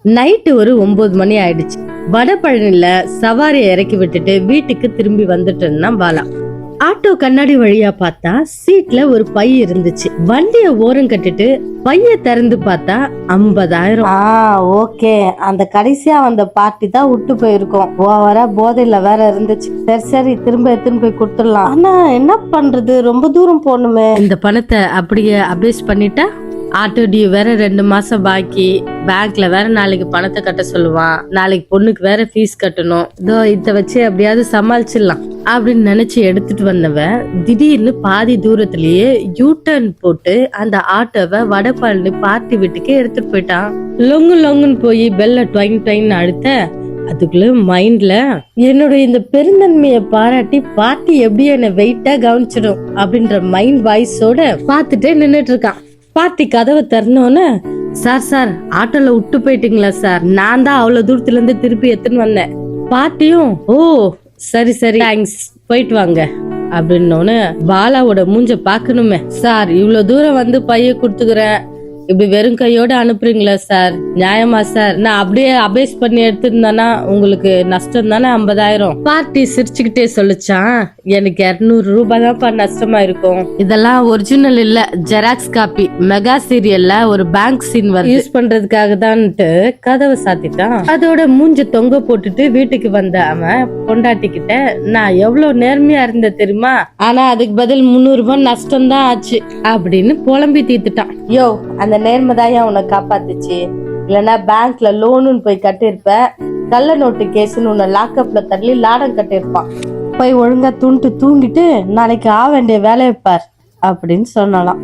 Night ஒரு 9 மணி ஆயிடுச்சு. வடபழனில சவாரியை இறக்கி விட்டுட்டு வீட்டுக்கு திரும்பி வந்துட்டு இருந்தான் பாலா. ஆட்டோ கண்ணாடி வழியா பார்த்தா சீட்ல ஒரு பை இருந்துச்சு. வண்டிய ஓரம் கட்டிட்டு பைய திறந்து பார்த்தா 50,000. ஓகே, அந்த கடைசியா வந்த பார்ட்டி தான் விட்டு போயிருக்கோம். ஓவரா போதையில வேற இருந்துச்சு. சரி திரும்ப எடுத்துன்னு போய் கொடுத்துடலாம். ஆனா என்ன பண்றது, ரொம்ப தூரம் போகணுமே. இந்த பணத்தை அப்படியே அபேஸ் பண்ணிட்டா ஆட்டோ டியூ வேற 2 மாசம் பாக்கி, பேங்க்ல வேற நாளைக்கு பணத்தை கட்ட சொல்லுவான், நாளைக்கு பொண்ணுக்கு வேற ஃபீஸ் கட்டணும். இதோ இத வச்சு அப்படியாவது சமாளிச்சிடலாம் அப்படின்னு நினைச்சு எடுத்துட்டு வந்தவன் திடீர்னு பாதி தூரத்திலேயே யூ டர்ன் போட்டு அந்த ஆட்டோவை வடபழனி பார்ட்டி வீட்டுக்கு எடுத்துட்டு போயிட்டான். லொங்குன்னு போய் பெல்ல ட்வைன் அழுத்த அதுக்குள்ள மைண்ட்ல என்னோட இந்த பெருந்தன்மையை பாராட்டி பார்ட்டி எப்படி என்ன வெயிட்டா கவனிச்சிடும் அப்படின்ற மைண்ட் வாய்ஸோட பாத்துட்டே நின்னுட்டு இருக்கான். பார்ட்டி கதவை திறந்தோன்னு, சார் ஆட்டோல விட்டு போயிட்டீங்களா சார், நான் தான் அவ்வளவு தூரத்துல இருந்து திருப்பி எடுத்துன்னு வந்தேன். பார்ட்டியும் ஓ சரி தேங்க்ஸ் போயிட்டு வாங்க அப்படின்னோன்னு பாலாவோட மூஞ்ச பாக்கணுமே. சார் இவ்வளவு தூரம் வந்து பைய குடுத்துக்கிறேன், இப்படி வெறும் கையோட அனுப்புறீங்களா சார், நியாயமா சார்? நான் அப்படியே அபேஸ் பண்ணி எடுத்திருந்தானா உங்களுக்கு நஷ்டம் தானே 50,000. பார்ட்டி சிரிச்சுக்கிட்டே சொல்லிச்சான், எனக்கு 200 ரூபாய் தான்ப்பா நஷ்டமா இருக்கும். இதெல்லாம் ஒரிஜினல் இல்ல, ஜெராக்ஸ் காப்பி. மெகா சீரியல்ல ஒரு பேங்க் சீன் யூஸ் பண்றதுக்காக தான்ட்டு கதவை சாத்திட்டான். அதோட மூஞ்ச தொங்க போட்டுட்டு வீட்டுக்கு வந்த அவன் பொண்டாட்டி கிட்ட, நான் எவ்வளவு நேர்மையா இருந்த தெரியுமா, ஆனா அதுக்கு பதில் 300 ரூபாய் நஷ்டம் தான் ஆச்சு அப்படின்னு புலம்பி தீத்துட்டான். யோ, அந்த நேர்மைதான் உன்னை காப்பாத்துச்சு. இல்லன்னா பேங்க்ல லோனுன்னு போய் கட்டிருப்ப, கள்ள நோட்டு கேஸ்ன்னு உன்னை லாக்அப்ல தள்ளி லாடம் கட்டிருப்பான். போய் ஒழுங்கா தூங்கிட்டு நாளைக்கு ஆக வேண்டிய வேலையை பார் அப்படின்னு சொன்னாலாம்.